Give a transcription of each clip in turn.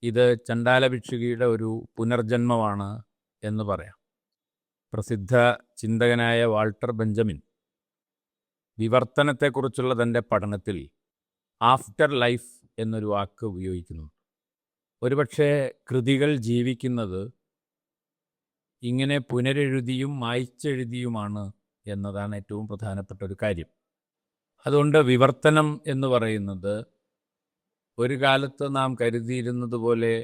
ഇത് ചണ്ഡാലഭിക്ഷുകിയുടെ ഒരു പുനർജന്മമാണ് എന്ന് പറയാം. പ്രസിദ്ധ ചിന്തകനായ വാൾട്ടർ ബെഞ്ചമിൻ വിവർത്തനത്തെക്കുറിച്ചുള്ള തൻ്റെ പഠനത്തിൽ ആഫ്റ്റർ ലൈഫ് എന്നൊരു വാക്ക് ഉപയോഗിക്കുന്നു. ഒരുപക്ഷെ കൃതികൾ ജീവിക്കുന്നത് ഇങ്ങനെ പുനരെഴുതിയും മായ്ച്ചെഴുതിയുമാണ് എന്നതാണ് ഏറ്റവും പ്രധാനപ്പെട്ട ഒരു കാര്യം. അതുകൊണ്ട് വിവർത്തനം എന്ന് പറയുന്നത് ഒരു കാലത്ത് നാം കരുതിയിരുന്നത് പോലെ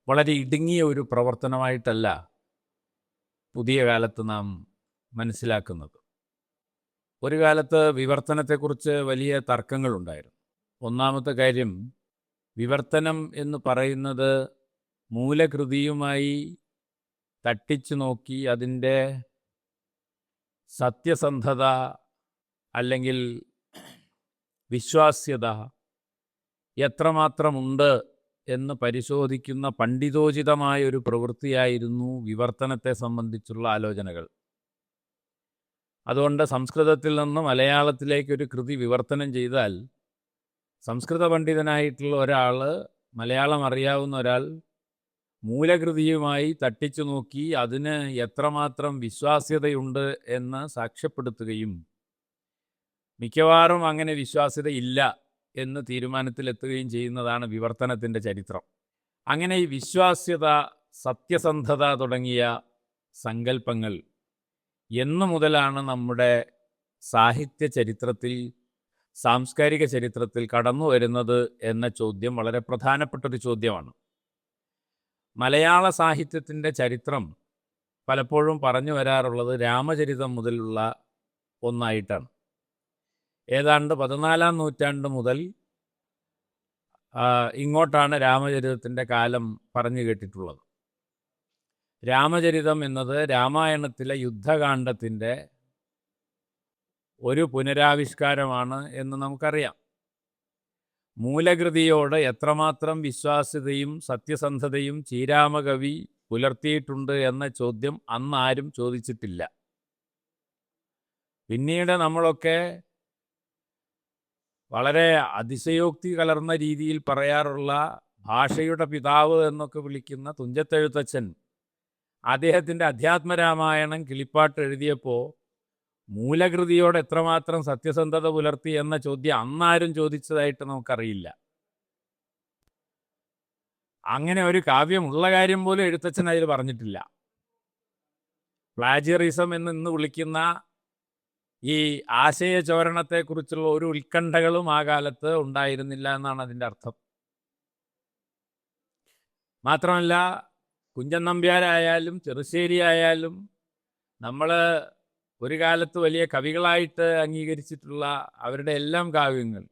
വളരെ ഇടുങ്ങിയ ഒരു പ്രവർത്തനമായിട്ടല്ല പുതിയ കാലത്ത് നാം മനസ്സിലാക്കുന്നത്. ഒരു കാലത്ത് വിവർത്തനത്തെക്കുറിച്ച് വലിയ തർക്കങ്ങളുണ്ടായിരുന്നു. ഒന്നാമത്തെ കാര്യം, വിവർത്തനം എന്ന് പറയുന്നത് മൂലകൃതിയുമായി തട്ടിച്ചു നോക്കി അതിൻ്റെ സത്യസന്ധത അല്ലെങ്കിൽ വിശ്വാസ്യത എത്രമാത്രമുണ്ട് എന്ന് പരിശോധിക്കുന്ന പണ്ഡിതോചിതമായ ഒരു പ്രവൃത്തിയായിരുന്നു വിവർത്തനത്തെ സംബന്ധിച്ചുള്ള ആലോചനകൾ. അതുകൊണ്ട് സംസ്കൃതത്തിൽ നിന്ന് മലയാളത്തിലേക്കൊരു കൃതി വിവർത്തനം ചെയ്താൽ സംസ്കൃത പണ്ഡിതനായിട്ടുള്ള ഒരാൾ, മലയാളം അറിയാവുന്ന ഒരാൾ മൂലകൃതിയുമായി തട്ടിച്ചു നോക്കി അതിന് എത്രമാത്രം വിശ്വാസ്യതയുണ്ട് എന്ന് സാക്ഷ്യപ്പെടുത്തുകയും മിക്കവാറും അങ്ങനെ വിശ്വാസ്യതയില്ല എന്ന് തീരുമാനത്തിലെത്തുകയും ചെയ്യുന്നതാണ് വിവർത്തനത്തിൻ്റെ ചരിത്രം. അങ്ങനെ ഈ വിശ്വാസ്യത, സത്യസന്ധത തുടങ്ങിയ സങ്കല്പങ്ങൾ എന്നു മുതലാണ് നമ്മുടെ സാഹിത്യ ചരിത്രത്തിൽ, സാംസ്കാരിക ചരിത്രത്തിൽ കടന്നു വരുന്നത് എന്ന ചോദ്യം വളരെ പ്രധാനപ്പെട്ടൊരു ചോദ്യമാണ്. മലയാള സാഹിത്യത്തിൻ്റെ ചരിത്രം പലപ്പോഴും പറഞ്ഞു വരാറുള്ളത് രാമചരിതം മുതലുള്ള ഒന്നായിട്ടാണ്. ഏതാണ്ട് 14-ാം നൂറ്റാണ്ട് മുതൽ ഇങ്ങോട്ടാണ് രാമചരിതത്തിൻ്റെ കാലം പറഞ്ഞു കേട്ടിട്ടുള്ളത്. രാമചരിതം എന്നത് രാമായണത്തിലെ യുദ്ധകാണ്ഡത്തിൻ്റെ ഒരു പുനരാവിഷ്കാരമാണ് എന്ന് നമുക്കറിയാം. മൂലകൃതിയോട് എത്രമാത്രം വിശ്വാസ്യതയും സത്യസന്ധതയും ശ്രീരാമകവി പുലർത്തിയിട്ടുണ്ട് എന്ന ചോദ്യം അന്നാരും ചോദിച്ചിട്ടില്ല. പിന്നീട് നമ്മളൊക്കെ വളരെ അതിശയോക്തി കലർന്ന രീതിയിൽ പറയാറുള്ള ഭാഷയുടെ പിതാവ് എന്നൊക്കെ വിളിക്കുന്ന തുഞ്ചത്തെഴുത്തച്ഛൻ അദ്ദേഹത്തിൻ്റെ അധ്യാത്മരാമായണം കിളിപ്പാട്ട് എഴുതിയപ്പോൾ മൂലകൃതിയോട് എത്രമാത്രം സത്യസന്ധത പുലർത്തി എന്ന ചോദ്യം അന്നാരും ചോദിച്ചതായിട്ട് നമുക്കറിയില്ല. അങ്ങനെ ഒരു കാവ്യമുള്ള കാര്യം പോലും എഴുത്തച്ഛൻ അതിൽ പറഞ്ഞിട്ടില്ല. പ്ലാജിയറിസം എന്ന് ഇന്ന് വിളിക്കുന്ന ഈ ആശയചോരണത്തെക്കുറിച്ചുള്ള ഒരു ഉത്കണ്ഠകളും ആ കാലത്ത് ഉണ്ടായിരുന്നില്ല എന്നാണ് അതിൻ്റെ അർത്ഥം. മാത്രമല്ല, കുഞ്ചൻ നമ്പ്യാരായാലും ചെറുശ്ശേരി ആയാലും നമ്മൾ ഒരു കാലത്ത് വലിയ കവികളായിട്ട് അംഗീകരിച്ചിട്ടുള്ള അവരുടെ എല്ലാം കാവ്യങ്ങൾ,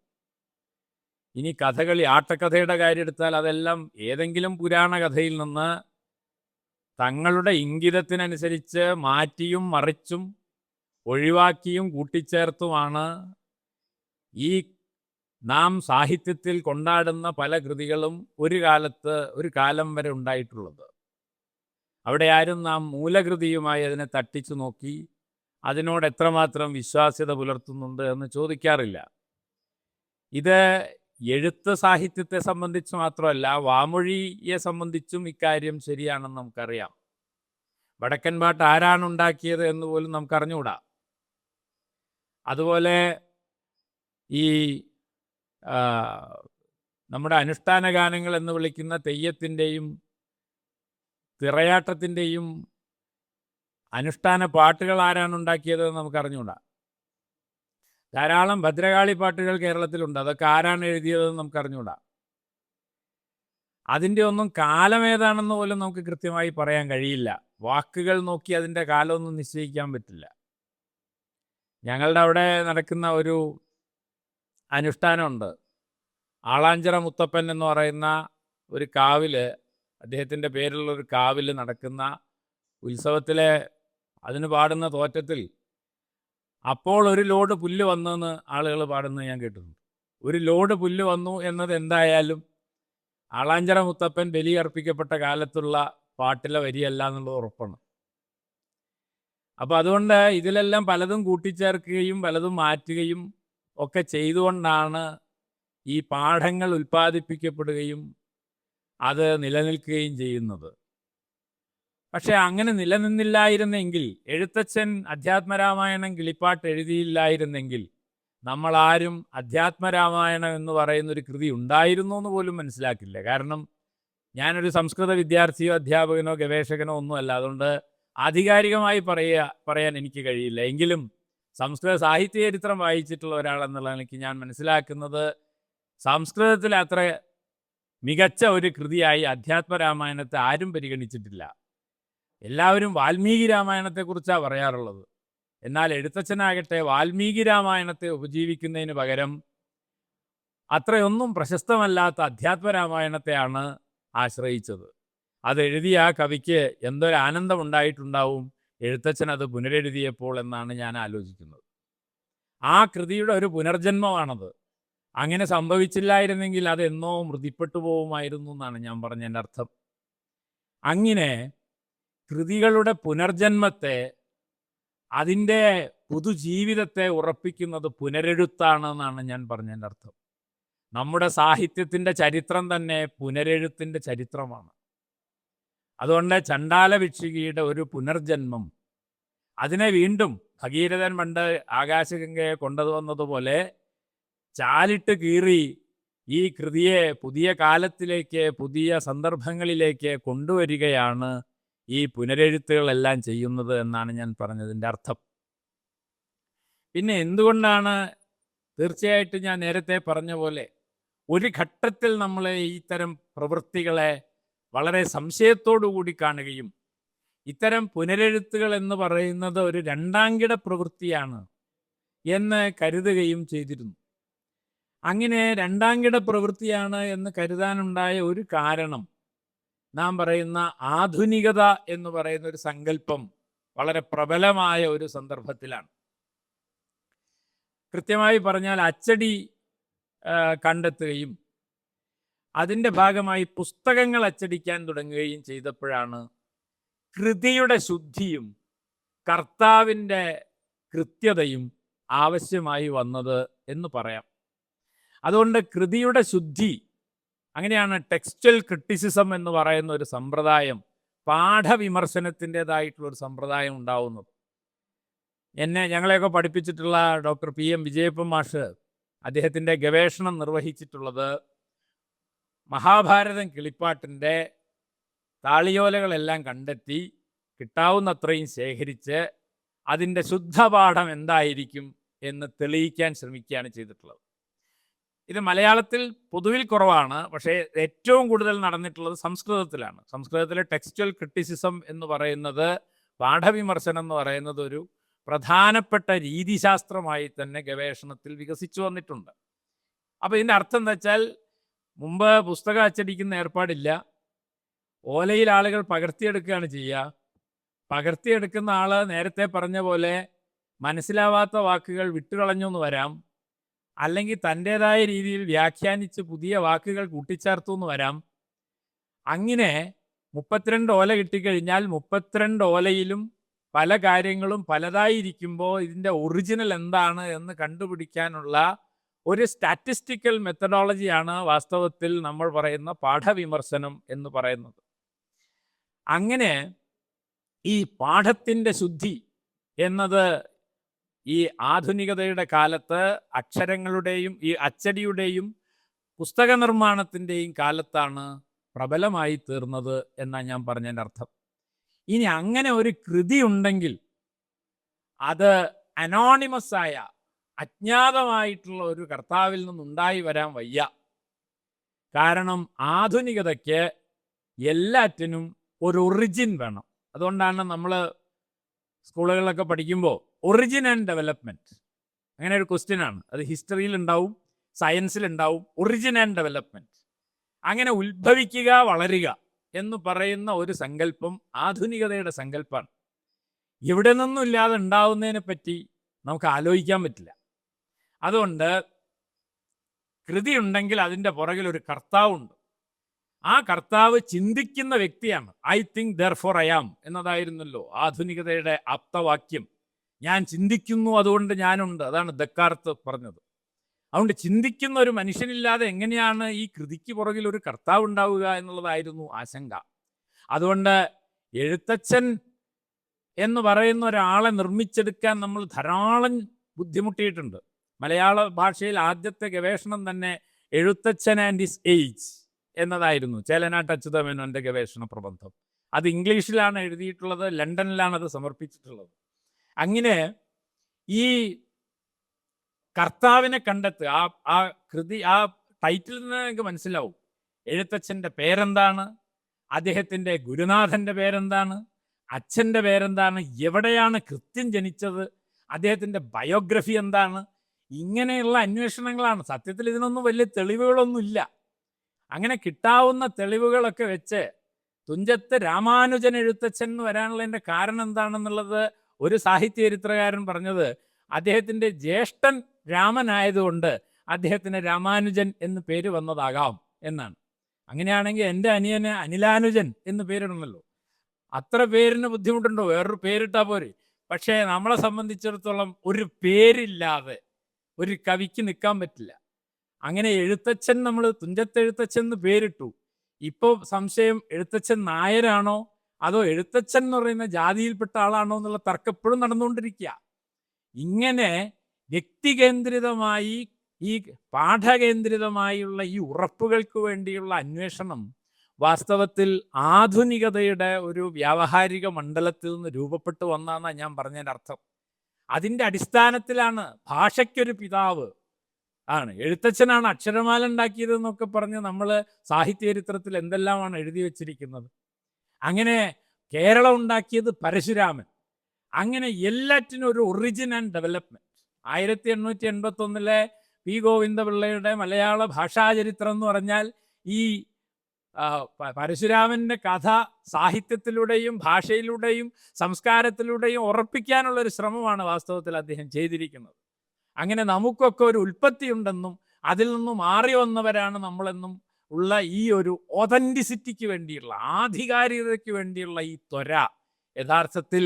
ഇനി കഥകളി, ആട്ടക്കഥയുടെ കാര്യം എടുത്താൽ അതെല്ലാം ഏതെങ്കിലും പുരാണ കഥയിൽ നിന്ന് തങ്ങളുടെ ഇംഗിതത്തിനനുസരിച്ച് മാറ്റിയും മറിച്ചും ഒഴിവാക്കിയും കൂട്ടിച്ചേർത്തുമാണ് ഈ നാം സാഹിത്യത്തിൽ കൊണ്ടാടുന്ന പല കൃതികളും ഒരു കാലം വരെ ഉണ്ടായിട്ടുള്ളത്. അവിടെ ആരും നാം മൂലകൃതിയുമായി അതിനെ തട്ടിച്ചു നോക്കി അതിനോട് എത്രമാത്രം വിശ്വാസ്യത പുലർത്തുന്നുണ്ട് എന്ന് ചോദിക്കാറില്ല. ഇത് എഴുത്ത് സാഹിത്യത്തെ സംബന്ധിച്ച് മാത്രമല്ല, വാമൊഴിയെ സംബന്ധിച്ചും ഇക്കാര്യം ശരിയാണെന്ന് നമുക്കറിയാം. വടക്കൻ പാട്ട് ആരാണ് ഉണ്ടാക്കിയത് എന്ന് പോലും നമുക്കറിഞ്ഞുകൂടാ. അതുപോലെ ഈ നമ്മുടെ അനുഷ്ഠാന ഗാനങ്ങൾ എന്ന് വിളിക്കുന്ന തെയ്യത്തിൻ്റെയും തിറയാട്ടത്തിൻ്റെയും അനുഷ്ഠാന പാട്ടുകൾ ആരാണ് ഉണ്ടാക്കിയത് എന്ന് നമുക്കറിഞ്ഞുകൂടാ. ധാരാളം ഭദ്രകാളി പാട്ടുകൾ കേരളത്തിലുണ്ട്, അതൊക്കെ ആരാണ് എഴുതിയതെന്ന് നമുക്കറിഞ്ഞുകൂടാ. അതിൻ്റെ ഒന്നും കാലം ഏതാണെന്ന് പോലും നമുക്ക് കൃത്യമായി പറയാൻ കഴിയില്ല. വാക്കുകൾ നോക്കി അതിൻ്റെ കാലമൊന്നും നിശ്ചയിക്കാൻ പറ്റില്ല. ഞങ്ങളുടെ അവിടെ നടക്കുന്ന ഒരു അനുഷ്ഠാനമുണ്ട്. ആളാഞ്ചിറ മുത്തപ്പൻ എന്ന് പറയുന്ന ഒരു കാവിൽ, അദ്ദേഹത്തിൻ്റെ പേരിലുള്ള ഒരു കാവിൽ നടക്കുന്ന ഉത്സവത്തിലെ അതിന് പാടുന്ന തോറ്റത്തിൽ അപ്പോൾ ഒരു ലോഡ് പുല്ല് വന്നെന്ന് ആളുകൾ പാടുന്നത് ഞാൻ കേട്ടിട്ടുണ്ട്. ഒരു ലോഡ് പുല്ല് വന്നു എന്നത് എന്തായാലും ആളാഞ്ചിറ മുത്തപ്പൻ ബലി അർപ്പിക്കപ്പെട്ട കാലത്തുള്ള പാട്ടിലെ വരിയല്ല എന്നുള്ളത് ഉറപ്പാണ്. അപ്പോൾ അതുകൊണ്ട് ഇതിലെല്ലാം പലതും കൂട്ടിച്ചേർക്കുകയും പലതും മാറ്റുകയും ഒക്കെ ചെയ്തുകൊണ്ടാണ് ഈ പാഠങ്ങൾ ഉൽപ്പാദിപ്പിക്കപ്പെടുകയും അത് നിലനിൽക്കുകയും ചെയ്യുന്നത്. പക്ഷെ അങ്ങനെ നിലനിന്നില്ലായിരുന്നെങ്കിൽ, എഴുത്തച്ഛൻ അധ്യാത്മരാമായണം കിളിപ്പാട്ട് എഴുതിയില്ലായിരുന്നെങ്കിൽ, നമ്മളാരും അധ്യാത്മരാമായണം എന്ന് പറയുന്നൊരു കൃതി ഉണ്ടായിരുന്നു എന്ന് പോലും മനസ്സിലാക്കില്ല. കാരണം ഞാനൊരു സംസ്കൃത വിദ്യാർത്ഥിയോ അധ്യാപകനോ ഗവേഷകനോ ഒന്നുമല്ല. അതുകൊണ്ട് ആധികാരികമായി പറയാൻ എനിക്ക് കഴിയില്ല. എങ്കിലും സംസ്കൃത സാഹിത്യ ചരിത്രം വായിച്ചിട്ടുള്ള ഒരാളെന്നുള്ള എനിക്ക് ഞാൻ മനസ്സിലാക്കുന്നത്, സംസ്കൃതത്തിൽ അത്ര മികച്ച ഒരു കൃതിയായി അധ്യാത്മരാമായണത്തെ ആരും പരിഗണിച്ചിട്ടില്ല. എല്ലാവരും വാൽമീകി രാമായണത്തെക്കുറിച്ചാണ് പറയാറുള്ളത്. എന്നാൽ എഴുത്തച്ഛനാകട്ടെ വാൽമീകി രാമായണത്തെ ഉപജീവിക്കുന്നതിന് പകരം അത്രയൊന്നും പ്രശസ്തമല്ലാത്ത അധ്യാത്മരാമായണത്തെയാണ് ആശ്രയിച്ചത്. അത് എഴുതിയ ആ കവിക്ക് എന്തൊരു ആനന്ദമുണ്ടായിട്ടുണ്ടാവും എഴുത്തച്ഛൻ അത് പുനരെഴുതിയപ്പോൾ എന്നാണ് ഞാൻ ആലോചിക്കുന്നത്. ആ കൃതിയുടെ ഒരു പുനർജന്മമാണത്. അങ്ങനെ സംഭവിച്ചില്ലായിരുന്നെങ്കിൽ അത് എന്നോ മൃതിപ്പെട്ടു പോകുമായിരുന്നു എന്നാണ് ഞാൻ പറഞ്ഞതിൻ്റെ അർത്ഥം. അങ്ങനെ കൃതികളുടെ പുനർജന്മത്തെ, അതിൻ്റെ പുതുജീവിതത്തെ ഉറപ്പിക്കുന്നത് പുനരെഴുത്താണെന്നാണ് ഞാൻ പറഞ്ഞതിൻ്റെ അർത്ഥം. നമ്മുടെ സാഹിത്യത്തിൻ്റെ ചരിത്രം തന്നെ പുനരെഴുത്തിൻ്റെ ചരിത്രമാണ്. അതുകൊണ്ട് ചണ്ഡാല ഭിക്ഷുകിയുടെ ഒരു പുനർജന്മം, അതിനെ വീണ്ടും ഭഗീരഥൻ പണ്ട് ആകാശഗംഗയെ കൊണ്ടുവന്നതുപോലെ ചാലിട്ട് കീറി ഈ കൃതിയെ പുതിയ കാലത്തിലേക്ക്, പുതിയ സന്ദർഭങ്ങളിലേക്ക് കൊണ്ടുവരികയാണ് ഈ പുനരെഴുത്തുകളെല്ലാം ചെയ്യുന്നത് എന്നാണ് ഞാൻ പറഞ്ഞതിൻ്റെ അർത്ഥം. പിന്നെ എന്തുകൊണ്ടാണ്, തീർച്ചയായിട്ടും ഞാൻ നേരത്തെ പറഞ്ഞ പോലെ ഒരു ഘട്ടത്തിൽ നമ്മൾ ഇത്തരം പ്രവൃത്തികളെ വളരെ സംശയത്തോടു കൂടി കാണുകയും ഇത്തരം പുനരെഴുത്തുകൾ എന്ന് പറയുന്നത് ഒരു രണ്ടാംകിട പ്രവൃത്തിയാണ് എന്ന് കരുതുകയും ചെയ്തിരുന്നു. അങ്ങനെ രണ്ടാംകിട പ്രവൃത്തിയാണ് എന്ന് കരുതാനുണ്ടായ ഒരു കാരണം, നാം പറയുന്ന ആധുനികത എന്ന് പറയുന്ന ഒരു സങ്കല്പം വളരെ പ്രബലമായ ഒരു സന്ദർഭത്തിലാണ്. കൃത്യമായി പറഞ്ഞാൽ അച്ചടി കണ്ടെത്തുകയും അതിൻ്റെ ഭാഗമായി പുസ്തകങ്ങൾ അച്ചടിക്കാൻ തുടങ്ങുകയും ചെയ്തപ്പോഴാണ് കൃതിയുടെ ശുദ്ധിയും കർത്താവിൻ്റെ കൃത്യതയും ആവശ്യമായി വന്നത് എന്ന് പറയാം. അതുകൊണ്ട് കൃതിയുടെ ശുദ്ധി, അങ്ങനെയാണ് ടെക്സ്റ്റൽ ക്രിറ്റിസിസം എന്ന് പറയുന്ന ഒരു സമ്പ്രദായം, പാഠവിമർശനത്തിൻ്റെതായിട്ടുള്ളൊരു സമ്പ്രദായം ഉണ്ടാവുന്നത്. ഞങ്ങളെയൊക്കെ പഠിപ്പിച്ചിട്ടുള്ള ഡോക്ടർ PM വിജയപ്പൻ മാഷ് അദ്ദേഹത്തിൻ്റെ ഗവേഷണം നിർവഹിച്ചിട്ടുള്ളത് മഹാഭാരതം കിളിപ്പാട്ടിൻ്റെ താളിയോലകളെല്ലാം കണ്ടെത്തി കിട്ടാവുന്നത്രയും ശേഖരിച്ച് അതിൻ്റെ ശുദ്ധപാഠം എന്തായിരിക്കും എന്ന് തെളിയിക്കാൻ ശ്രമിക്കുകയാണ് ചെയ്തിട്ടുള്ളത്. ഇത് മലയാളത്തിൽ പൊതുവിൽ കുറവാണ്, പക്ഷേ ഏറ്റവും കൂടുതൽ നടന്നിട്ടുള്ളത് സംസ്കൃതത്തിലാണ്. സംസ്കൃതത്തിലെ ടെക്സ്റ്റൽ ക്രിറ്റിസിസം എന്ന് പറയുന്നത്, പാഠവിമർശനം എന്ന് പറയുന്നത് ഒരു പ്രധാനപ്പെട്ട രീതിശാസ്ത്രമായി തന്നെ ഗവേഷണത്തിൽ വികസിച്ചു വന്നിട്ടുണ്ട്. അപ്പോൾ ഇതിൻ്റെ അർത്ഥം എന്താ വെച്ചാൽ, മുമ്പ് പുസ്തകം അച്ചടിക്കുന്ന ഏർപ്പാടില്ല, ഓലയിൽ ആളുകൾ പകർത്തിയെടുക്കുകയാണ് ചെയ്യുക. പകർത്തിയെടുക്കുന്ന ആൾ നേരത്തെ പറഞ്ഞ പോലെ മനസ്സിലാവാത്ത വാക്കുകൾ വിട്ടുകളഞ്ഞു എന്ന് വരാം, അല്ലെങ്കിൽ തൻ്റേതായ രീതിയിൽ വ്യാഖ്യാനിച്ച് പുതിയ വാക്കുകൾ കൂട്ടിച്ചേർത്തു എന്ന് വരാം. അങ്ങനെ 32 ഓല കിട്ടിക്കഴിഞ്ഞാൽ 32 ഓലയിലും പല കാര്യങ്ങളും പലതായിരിക്കുമ്പോൾ ഇതിൻ്റെ ഒറിജിനൽ എന്താണ് എന്ന് കണ്ടുപിടിക്കാനുള്ള ഒരു സ്റ്റാറ്റിസ്റ്റിക്കൽ മെത്തഡോളജിയാണ് വാസ്തവത്തിൽ നമ്മൾ പറയുന്ന പാഠവിമർശനം എന്ന് പറയുന്നത്. അങ്ങനെ ഈ പാഠത്തിൻ്റെ ശുദ്ധി എന്നത് ഈ ആധുനികതയുടെ കാലത്ത് അക്ഷരങ്ങളുടെയും ഈ അച്ചടിയുടെയും പുസ്തക നിർമ്മാണത്തിൻ്റെയും കാലത്താണ് പ്രബലമായി തീർന്നത് എന്നാണ് ഞാൻ പറഞ്ഞതിൻ്റെ അർത്ഥം. ഇനി അങ്ങനെ ഒരു കൃതി ഉണ്ടെങ്കിൽ അത് അനോണിമസായ, അജ്ഞാതമായിട്ടുള്ള ഒരു കർത്താവിൽ നിന്നുണ്ടായി വരാൻ വയ്യ. കാരണം ആധുനികതയ്ക്ക് എല്ലാറ്റിനും ഒരു ഒറിജിൻ വേണം. അതുകൊണ്ടാണ് നമ്മൾ സ്കൂളുകളിലൊക്കെ പഠിക്കുമ്പോൾ ഒറിജിൻ ആൻഡ് ഡെവലപ്മെൻറ്റ്, അങ്ങനെ ഒരു ക്വസ്റ്റ്യനാണ്. അത് ഹിസ്റ്ററിയിൽ ഉണ്ടാവും, സയൻസിൽ ഉണ്ടാവും. ഒറിജിൻ ആൻഡ് ഡെവലപ്മെൻറ്റ്, അങ്ങനെ ഉത്ഭവിക്കുക, വളരുക എന്ന് പറയുന്ന ഒരു സങ്കല്പം ആധുനികതയുടെ സങ്കല്പമാണ്. എവിടെ നിന്നും ഇല്ലാതെ ഉണ്ടാവുന്നതിനെ പറ്റി നമുക്ക് ആലോചിക്കാൻ പറ്റില്ല. അതുകൊണ്ട് കൃതി ഉണ്ടെങ്കിൽ അതിൻ്റെ പുറകിൽ ഒരു കർത്താവുണ്ട്. ആ കർത്താവ് ചിന്തിക്കുന്ന വ്യക്തിയാണ്. I think therefore I am എന്നതായിരുന്നല്ലോ ആധുനികതയുടെ ആപ്തവാക്യം. ഞാൻ ചിന്തിക്കുന്നു, അതുകൊണ്ട് ഞാനുണ്ട്. അതാണ് ദെക്കാർത്ത് പറഞ്ഞത്. അതുകൊണ്ട് ചിന്തിക്കുന്ന ഒരു മനുഷ്യനില്ലാതെ എങ്ങനെയാണ് ഈ കൃതിക്ക് പുറകിൽ ഒരു കർത്താവ് ഉണ്ടാവുക എന്നുള്ളതായിരുന്നു ആശങ്ക. അതുകൊണ്ട് എഴുത്തച്ഛൻ എന്ന് പറയുന്ന ഒരാളെ നിർമ്മിച്ചെടുക്കാൻ നമ്മൾ ധാരാളം ബുദ്ധിമുട്ടിയിട്ടുണ്ട്. മലയാള ഭാഷയിൽ ആദ്യത്തെ ഗവേഷണം തന്നെ എഴുത്തച്ഛൻ ആൻഡ് ഹിസ് ഏജ് എന്നതായിരുന്നു. ചേലനാട്ട് അച്യുതമേനോന്റെ ഗവേഷണ പ്രബന്ധം. അത് ഇംഗ്ലീഷിലാണ് എഴുതിയിട്ടുള്ളത്, ലണ്ടനിലാണ് അത് സമർപ്പിച്ചിട്ടുള്ളത്. അങ്ങനെ ഈ കർത്താവിനെ കണ്ടെത്തുക, ആ കൃതി, ആ ടൈറ്റിൽ നിന്ന് നിങ്ങൾക്ക് മനസ്സിലാവും എഴുത്തച്ഛൻ്റെ പേരെന്താണ്, അദ്ദേഹത്തിൻ്റെ ഗുരുനാഥൻ്റെ പേരെന്താണ്, അച്ഛൻ്റെ പേരെന്താണ്, എവിടെയാണ് കൃത്യം ജനിച്ചത്, അദ്ദേഹത്തിൻ്റെ ബയോഗ്രഫി എന്താണ്. ഇങ്ങനെയുള്ള അന്വേഷണങ്ങളാണ്. സത്യത്തിൽ ഇതിനൊന്നും വലിയ തെളിവുകളൊന്നുമില്ല. അങ്ങനെ കിട്ടാവുന്ന തെളിവുകളൊക്കെ വെച്ച് തുഞ്ചത്ത് രാമാനുജൻ എഴുത്തച്ഛൻ എന്ന് വരാനുള്ളതിൻ്റെ കാരണം എന്താണെന്നുള്ളത് ഒരു സാഹിത്യ ചരിത്രകാരൻ പറഞ്ഞത്, അദ്ദേഹത്തിൻ്റെ ജ്യേഷ്ഠൻ രാമനായതുകൊണ്ട് അദ്ദേഹത്തിന് രാമാനുജൻ എന്ന് പേര് വന്നതാകാം എന്നാണ്. അങ്ങനെയാണെങ്കിൽ എൻ്റെ അനിയന് അനിലാനുജൻ എന്ന് പേരിടണമല്ലോ. അത്ര പേരിന് ബുദ്ധിമുട്ടുണ്ടോ? വേറൊരു പേരിട്ടാൽ പോരെ. പക്ഷേ നമ്മളെ സംബന്ധിച്ചിടത്തോളം ഒരു പേരില്ലാതെ ഒരു കവിക്ക് നിൽക്കാൻ പറ്റില്ല. അങ്ങനെ എഴുത്തച്ഛൻ, നമ്മൾ തുഞ്ചത്ത് എഴുത്തച്ഛൻ എന്ന് പേരിട്ടു. ഇപ്പോൾ സംശയം എഴുത്തച്ഛൻ നായരാണോ അതോ എഴുത്തച്ഛൻ എന്ന് പറയുന്ന ജാതിയിൽപ്പെട്ട ആളാണോ എന്നുള്ള തർക്കം എപ്പോഴും നടന്നുകൊണ്ടിരിക്കുക. ഇങ്ങനെ വ്യക്തികേന്ദ്രിതമായി, ഈ പാഠകേന്ദ്രിതമായുള്ള ഈ ഉറപ്പുകൾക്ക് വേണ്ടിയുള്ള അന്വേഷണം വാസ്തവത്തിൽ ആധുനികതയുടെ ഒരു വ്യാവഹാരിക മണ്ഡലത്തിൽ നിന്ന് രൂപപ്പെട്ടു വന്നാന്നാണ് ഞാൻ പറഞ്ഞതിൻ്റെ അർത്ഥം. അതിൻ്റെ അടിസ്ഥാനത്തിലാണ് ഭാഷയ്ക്കൊരു പിതാവ് ആണ് എഴുത്തച്ഛനാണ് അക്ഷരമാല ഉണ്ടാക്കിയതെന്നൊക്കെ പറഞ്ഞ് നമ്മൾ സാഹിത്യ ചരിത്രത്തിൽ എന്തെല്ലാമാണ് എഴുതി വച്ചിരിക്കുന്നത്. അങ്ങനെ കേരളം ഉണ്ടാക്കിയത് പരശുരാമൻ. അങ്ങനെ എല്ലാറ്റിനും ഒരു ഒറിജിൻ ആൻഡ് ഡെവലപ്മെൻറ്റ്. 1881 പി ഗോവിന്ദപിള്ളയുടെ മലയാള ഭാഷാചരിത്രം എന്ന് പറഞ്ഞാൽ ഈ പരശുരാമൻ്റെ കഥ സാഹിത്യത്തിലൂടെയും ഭാഷയിലൂടെയും സംസ്കാരത്തിലൂടെയും ഉറപ്പിക്കാനുള്ളൊരു ശ്രമമാണ് വാസ്തവത്തിൽ അദ്ദേഹം ചെയ്തിരിക്കുന്നത്. അങ്ങനെ നമുക്കൊക്കെ ഒരു ഉൽപ്പത്തി ഉണ്ടെന്നും അതിൽ നിന്നും മാറി വന്നവരാണ് നമ്മളെന്നും ഉള്ള ഈ ഒരു ഒതൻറ്റിസിറ്റിക്ക് വേണ്ടിയുള്ള, ആധികാരികതയ്ക്ക് വേണ്ടിയുള്ള ഈ ത്വര യഥാർത്ഥത്തിൽ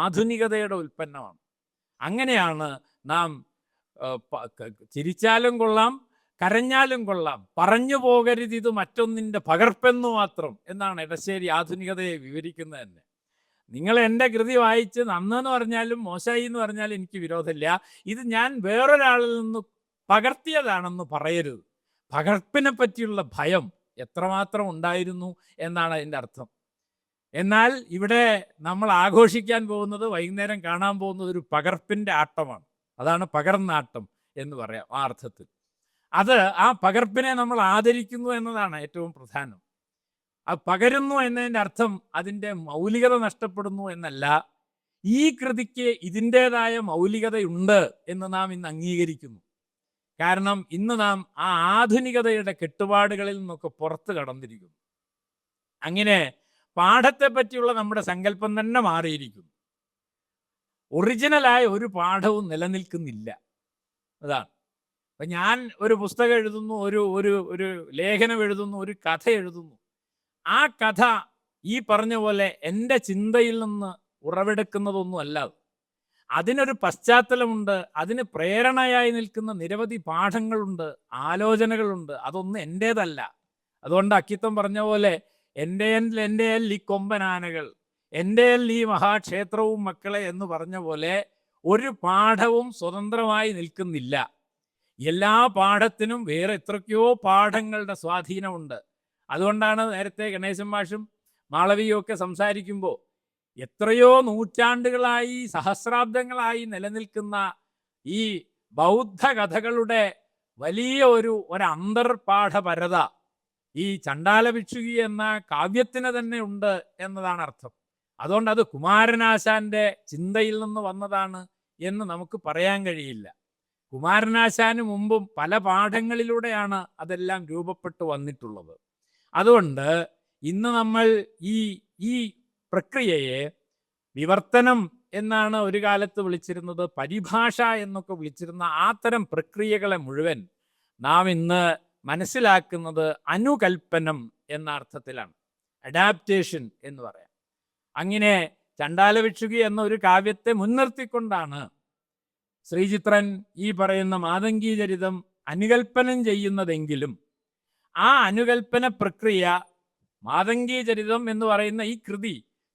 ആധുനികതയുടെ ഉൽപ്പന്നമാണ്. അങ്ങനെയാണ് നാം ചിരിച്ചാലും കൊള്ളാം, കരഞ്ഞാലും കൊള്ളാം, പറഞ്ഞു പോകരുത് ഇത് മറ്റൊന്നിൻ്റെ പകർപ്പെന്നു മാത്രം എന്നാണ് എടശ്ശേരി ആധുനികതയെ വിവരിക്കുന്നത് തന്നെ. നിങ്ങൾ എൻ്റെ കൃതി വായിച്ച് നന്നെന്ന് പറഞ്ഞാലും മോശമായി എന്ന് പറഞ്ഞാലും എനിക്ക് വിരോധമില്ല. ഇത് ഞാൻ വേറൊരാളിൽ നിന്ന് പകർത്തിയതാണെന്ന് പറയരുത്. പകർപ്പിനെ പറ്റിയുള്ള ഭയം എത്രമാത്രം ഉണ്ടായിരുന്നു എന്നാണ് അതിൻ്റെ അർത്ഥം. എന്നാൽ ഇവിടെ നമ്മൾ ആഘോഷിക്കാൻ പോകുന്നത്, വൈകുന്നേരം കാണാൻ പോകുന്നത് ഒരു പകർപ്പിൻ്റെ ആട്ടമാണ്. അതാണ് പകർന്നാട്ടം എന്ന് പറയാം ആ അർത്ഥത്തിൽ. അത് ആ പകർപ്പിനെ നമ്മൾ ആദരിക്കുന്നു എന്നതാണ് ഏറ്റവും പ്രധാനം. അത് പകരുന്നു എന്നതിൻ്റെ അർത്ഥം അതിൻ്റെ മൗലികത നഷ്ടപ്പെടുന്നു എന്നല്ല. ഈ കൃതിക്ക് ഇതിൻ്റേതായ മൗലികതയുണ്ട് എന്ന് നാം ഇന്ന് അംഗീകരിക്കുന്നു. കാരണം ഇന്ന് നാം ആ ആധുനികതയുടെ കെട്ടുപാടുകളിൽ നിന്നൊക്കെ പുറത്ത് കടന്നിരിക്കുന്നു. അങ്ങനെ പാഠത്തെ പറ്റിയുള്ള നമ്മുടെ സങ്കല്പം തന്നെ മാറിയിരിക്കുന്നു. ഒറിജിനലായ ഒരു പാഠവും നിലനിൽക്കുന്നില്ല. അതാണ്. അപ്പം ഞാൻ ഒരു പുസ്തകം എഴുതുന്നു, ഒരു ലേഖനം എഴുതുന്നു, ഒരു കഥ എഴുതുന്നു. ആ കഥ ഈ പറഞ്ഞ പോലെ എൻ്റെ ചിന്തയിൽ നിന്ന് ഉറവെടുക്കുന്നതൊന്നും അല്ല. അതിനൊരു പശ്ചാത്തലമുണ്ട്, അതിന് പ്രേരണയായി നിൽക്കുന്ന നിരവധി പാഠങ്ങളുണ്ട്, ആലോചനകളുണ്ട്. അതൊന്നും എൻ്റേതല്ല. അതുകൊണ്ട് അക്കിത്തം പറഞ്ഞ പോലെ എൻ്റെ ഈ കൊമ്പനാനകൾ, എൻ്റെ ഈ മഹാക്ഷേത്രവും മക്കളെ എന്ന് പറഞ്ഞ പോലെ ഒരു പാഠവും സ്വതന്ത്രമായി നിൽക്കുന്നില്ല. എല്ലാ പാഠത്തിനും വേറെ എത്രയ്ക്കോ പാഠങ്ങളുടെ സ്വാധീനമുണ്ട്. അതുകൊണ്ടാണ് നേരത്തെ ഗണേശൻ മാഷും മാളവിയും ഒക്കെ സംസാരിക്കുമ്പോൾ എത്രയോ നൂറ്റാണ്ടുകളായി, സഹസ്രാബ്ദങ്ങളായി നിലനിൽക്കുന്ന ഈ ബൗദ്ധ കഥകളുടെ വലിയ ഒരു അന്തർപാഠപരത ഈ ചണ്ടാല ഭിക്ഷുകി എന്ന കാവ്യത്തിന് തന്നെ ഉണ്ട് എന്നതാണ് അർത്ഥം. അതുകൊണ്ട് അത് കുമാരനാശാന്റെ ചിന്തയിൽ നിന്ന് വന്നതാണ് എന്ന് നമുക്ക് പറയാൻ കഴിയില്ല. കുമാരനാശാന് മുമ്പും പല പാഠങ്ങളിലൂടെയാണ് അതെല്ലാം രൂപപ്പെട്ടു വന്നിട്ടുള്ളത്. അതുകൊണ്ട് ഇന്ന് നമ്മൾ ഈ പ്രക്രിയയെ വിവർത്തനം എന്നാണ് ഒരു കാലത്ത് വിളിച്ചിരുന്നത്, പരിഭാഷ എന്നൊക്കെ വിളിച്ചിരുന്ന അത്തരം പ്രക്രിയകളെ മുഴുവൻ നാം ഇന്ന് മനസ്സിലാക്കുന്നത് അനുകൽപ്പനം എന്ന അർത്ഥത്തിലാണ്. അഡാപ്റ്റേഷൻ എന്ന് പറയാം. അങ്ങനെ ചണ്ടാലഭിക്ഷുകി എന്ന ഒരു കാവ്യത്തെ മുൻനിർത്തിക്കൊണ്ടാണ് ശ്രീചിത്രൻ ഈ പറയുന്ന മാതംഗീചരിതം അനുകൽപ്പനം ചെയ്യുന്നതെങ്കിലും ആ അനുകൽപ്പന പ്രക്രിയ മാതംഗീ ചരിതം എന്ന് പറയുന്ന ഈ കൃതി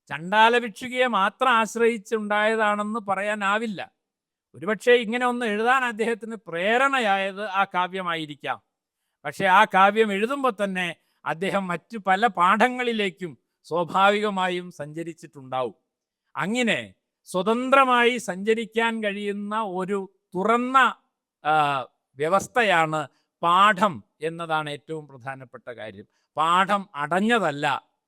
ചണ്ഡാലഭിക്ഷുകിയെ മാത്രം ആശ്രയിച്ചുണ്ടായതാണെന്ന് പറയാനാവില്ല. ഒരുപക്ഷെ ഇങ്ങനെ ഒന്ന് എഴുതാൻ അദ്ദേഹത്തിന് പ്രേരണയായത് ആ കാവ്യമായിരിക്കാം. പക്ഷെ ആ കാവ്യം എഴുതുമ്പോൾ തന്നെ അദ്ദേഹം മറ്റു പല പാഠങ്ങളിലേക്കും സ്വാഭാവികമായും സഞ്ചരിച്ചിട്ടുണ്ടാവും. അങ്ങനെ സ്വതന്ത്രമായി സഞ്ചരിക്കാൻ കഴിയുന്ന ഒരു തുറന്ന വ്യവസ്ഥയാണ് പാഠം എന്നതാണ് ഏറ്റവും പ്രധാനപ്പെട്ട കാര്യം. പാഠം അടഞ്ഞതല്ല,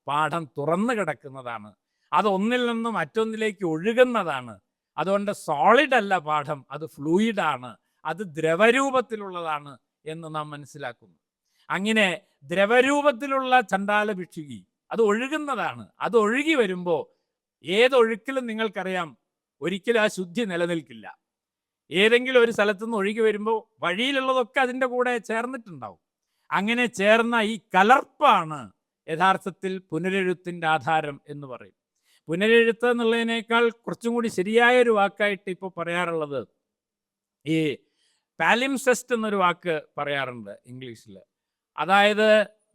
പാഠം തുറന്നു കിടക്കുന്നതാണ്. അത് ഒന്നിൽ നിന്ന് മറ്റൊന്നിലേക്ക് ഒഴുകുന്നതാണ്. അതുകൊണ്ട് സോളിഡ് അല്ല പാഠം, അത് ഫ്ലൂയിഡാണ്, അത് ദ്രവരൂപത്തിലുള്ളതാണ് എന്ന് നാം മനസ്സിലാക്കുന്നു. അങ്ങനെ ദ്രവരൂപത്തിലുള്ള ചണ്ഡാല ഭിക്ഷുകി അത് ഒഴുകുന്നതാണ്. അത് ഒഴുകി വരുമ്പോൾ ഏതൊഴുക്കിലും നിങ്ങൾക്കറിയാം ഒരിക്കലും ആ ശുദ്ധി നിലനിൽക്കില്ല. ഏതെങ്കിലും ഒരു സ്ഥലത്തുനിന്ന് ഒഴുകി വരുമ്പോൾ വഴിയിലുള്ളതൊക്കെ അതിൻ്റെ കൂടെ ചേർന്നിട്ടുണ്ടാവും. അങ്ങനെ ചേർന്ന ഈ കലർപ്പാണ് യഥാർത്ഥത്തിൽ പുനരെഴുത്തിൻ്റെ ആധാരം എന്ന് പറയും. പുനരെഴുത്ത് എന്നുള്ളതിനേക്കാൾ കുറച്ചും കൂടി ശരിയായൊരു വാക്കായിട്ട് ഇപ്പോൾ പറയാറുള്ളത് ഈ പാലിംസെസ്റ്റ് എന്നൊരു വാക്ക് പറയാറുണ്ട് ഇംഗ്ലീഷിൽ. അതായത്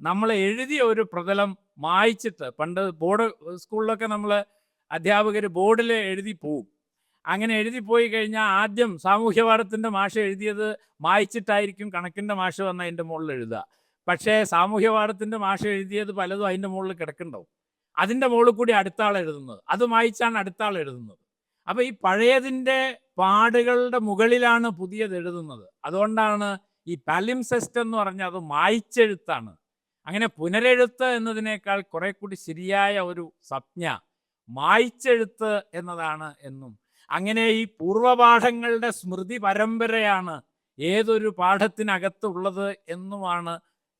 നമ്മൾ എഴുതിയ ഒരു പ്രതലം മായ്ച്ചിട്ട്, പണ്ട് ബോർഡ് സ്കൂളിലൊക്കെ നമ്മൾ അധ്യാപകർ ബോർഡിൽ എഴുതി പോവും. അങ്ങനെ എഴുതി പോയി കഴിഞ്ഞാൽ ആദ്യം സാമൂഹ്യപാഠത്തിൻ്റെ മാഷ് എഴുതിയത് മായ്ച്ചിട്ടായിരിക്കും കണക്കിൻ്റെ മാഷ് വന്ന് അതിൻ്റെ മുകളിൽ എഴുതുക. പക്ഷേ സാമൂഹ്യപാഠത്തിൻ്റെ മാഷ് എഴുതിയത് പലതും അതിൻ്റെ മുകളിൽ കിടക്കുന്നുണ്ടാവും. അതിൻ്റെ മുകളിൽ കൂടി അടുത്ത ആൾ എഴുതുന്നത്, അത് മായ്ച്ചാണ് അടുത്ത ആൾ എഴുതുന്നത്. അപ്പോൾ ഈ പഴയതിൻ്റെ പാടുകളുടെ മുകളിലാണ് പുതിയത് എഴുതുന്നത്. അതുകൊണ്ടാണ് ഈ പാലിംസെസ്റ്റ് എന്ന് പറഞ്ഞാൽ അത് മായ്ച്ചെഴുത്താണ്. അങ്ങനെ പുനരെഴുത്ത് എന്നതിനേക്കാൾ കുറെ കൂടി ശരിയായ ഒരു സംജ്ഞ മായ്ച്ചെഴുത്ത് എന്നതാണ് എന്നും. അങ്ങനെ ഈ പൂർവപാഠങ്ങളുടെ സ്മൃതി പരമ്പരയാണ് ഏതൊരു പാഠത്തിനകത്തുള്ളത് എന്നുമാണ്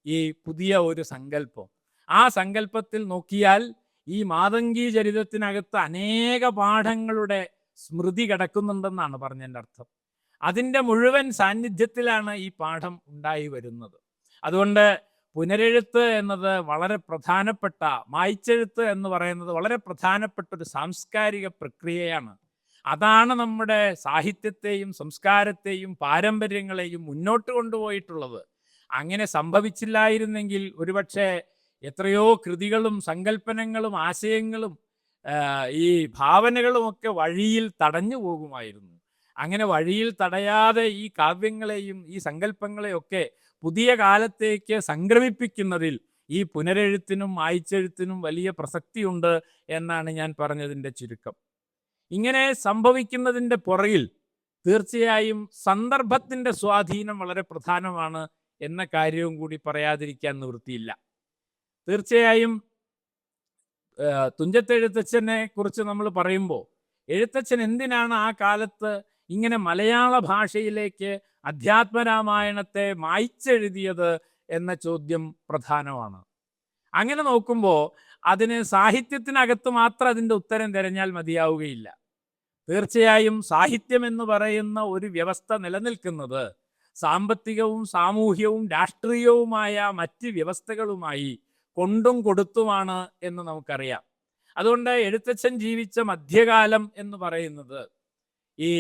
ഈ പുതിയ ഒരു സങ്കല്പം. ആ സങ്കല്പത്തിൽ നോക്കിയാൽ ഈ മാതംഗീ ചരിതത്തിനകത്ത് അനേക പാഠങ്ങളുടെ സ്മൃതി കിടക്കുന്നുണ്ടെന്നാണ് പറഞ്ഞതിൻ്റെ അർത്ഥം. അതിൻ്റെ മുഴുവൻ സാന്നിധ്യത്തിലാണ് ഈ പാഠം ഉണ്ടായി വരുന്നത്. അതുകൊണ്ട് പുനരെഴുത്ത് എന്നത് വളരെ പ്രധാനപ്പെട്ട, മായ്ച്ചെഴുത്ത് എന്ന് പറയുന്നത് വളരെ പ്രധാനപ്പെട്ട ഒരു സാംസ്കാരിക പ്രക്രിയയാണ്. അതാണ് നമ്മുടെ സാഹിത്യത്തെയും സംസ്കാരത്തെയും പാരമ്പര്യങ്ങളെയും മുന്നോട്ട് കൊണ്ടുപോയിട്ടുള്ളത്. അങ്ങനെ സംഭവിച്ചില്ലായിരുന്നെങ്കിൽ ഒരുപക്ഷെ എത്രയോ കൃതികളും സങ്കല്പനങ്ങളും ആശയങ്ങളും ഈ ഭാവനകളുമൊക്കെ വഴിയിൽ തടഞ്ഞു പോകുമായിരുന്നു. അങ്ങനെ വഴിയിൽ തടയാതെ ഈ കാവ്യങ്ങളെയും ഈ സങ്കല്പങ്ങളെയൊക്കെ പുതിയ കാലത്തേക്ക് സംക്രമിപ്പിക്കുന്നതിൽ ഈ പുനരെഴുത്തിനും മായ്ച്ചെഴുത്തിനും വലിയ പ്രസക്തിയുണ്ട് എന്നാണ് ഞാൻ പറഞ്ഞതിൻ്റെ ചുരുക്കം. ഇങ്ങനെ സംഭവിക്കുന്നതിൻ്റെ പുറകിൽ തീർച്ചയായും സന്ദർഭത്തിൻ്റെ സ്വാധീനം വളരെ പ്രധാനമാണ് എന്ന കാര്യവും കൂടി പറയാതിരിക്കാൻ നിവൃത്തിയില്ല. തീർച്ചയായും തുഞ്ചത്തെഴുത്തച്ഛനെ കുറിച്ച് നമ്മൾ പറയുമ്പോൾ എഴുത്തച്ഛൻ എന്തിനാണ് ആ കാലത്ത് ഇങ്ങനെ മലയാള ഭാഷയിലേക്ക് അധ്യാത്മരാമായണത്തെ മായ്ച്ചെഴുതിയത് എന്ന ചോദ്യം പ്രധാനമാണ്. അങ്ങനെ നോക്കുമ്പോൾ അതിന് സാഹിത്യത്തിനകത്ത് മാത്രം അതിൻ്റെ ഉത്തരം തിരഞ്ഞാൽ മതിയാവുകയില്ല. തീർച്ചയായും സാഹിത്യം എന്ന് പറയുന്ന ഒരു വ്യവസ്ഥ നിലനിൽക്കുന്നത് സാമ്പത്തികവും സാമൂഹ്യവും രാഷ്ട്രീയവുമായ മറ്റ് വ്യവസ്ഥകളുമായി കൊണ്ടും കൊടുത്തുമാണ് എന്ന് നമുക്കറിയാം. അതുകൊണ്ട് എഴുത്തച്ഛൻ ജീവിച്ച മധ്യകാലം എന്ന് പറയുന്നത് ഈ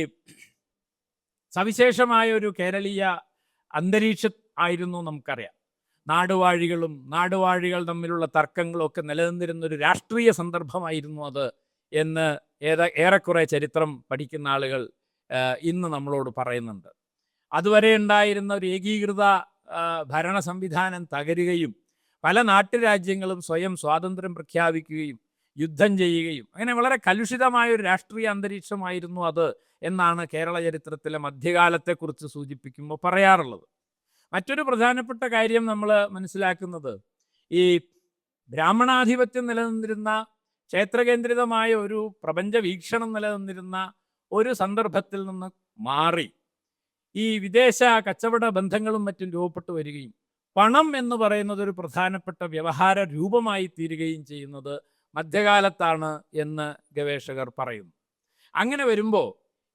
സവിശേഷമായ ഒരു കേരളീയ അന്തരീക്ഷം ആയിരുന്നു നമുക്കറിയാം. നാടുവാഴികൾ തമ്മിലുള്ള തർക്കങ്ങളും ഒക്കെ നിലനിന്നിരുന്ന ഒരു രാഷ്ട്രീയ സന്ദർഭമായിരുന്നു അത് എന്ന് ഏറെക്കുറെ ചരിത്രം പഠിക്കുന്ന ആളുകൾ ഇന്ന് നമ്മളോട് പറയുന്നുണ്ട്. അതുവരെ ഉണ്ടായിരുന്ന ഒരു ഏകീകൃത ഭരണ സംവിധാനം തകരുകയും പല നാട്ടുരാജ്യങ്ങളും സ്വയം സ്വാതന്ത്ര്യം പ്രഖ്യാപിക്കുകയും യുദ്ധം ചെയ്യുകയും അങ്ങനെ വളരെ കലുഷിതമായ ഒരു രാഷ്ട്രീയ അന്തരീക്ഷമായിരുന്നു അത് എന്നാണ് കേരള ചരിത്രത്തിലെ മധ്യകാലത്തെക്കുറിച്ച് സൂചിപ്പിക്കുമ്പോൾ പറയാറുള്ളത്. മറ്റൊരു പ്രധാനപ്പെട്ട കാര്യം നമ്മൾ മനസ്സിലാക്കുന്നത് ഈ ബ്രാഹ്മണാധിപത്യം നിലനിന്നിരുന്ന, ക്ഷേത്രകേന്ദ്രിതമായ ഒരു പ്രപഞ്ച വീക്ഷണം നിലനിന്നിരുന്ന ഒരു സന്ദർഭത്തിൽ നിന്ന് മാറി ഈ വിദേശ കച്ചവട ബന്ധങ്ങളും മറ്റും രൂപപ്പെട്ടു വരികയും പണം എന്ന് പറയുന്നത് ഒരു പ്രധാനപ്പെട്ട വ്യവഹാര രൂപമായി തീരുകയും ചെയ്യുന്നത് മധ്യകാലത്താണ് എന്ന് ഗവേഷകർ പറയുന്നു. അങ്ങനെ വരുമ്പോൾ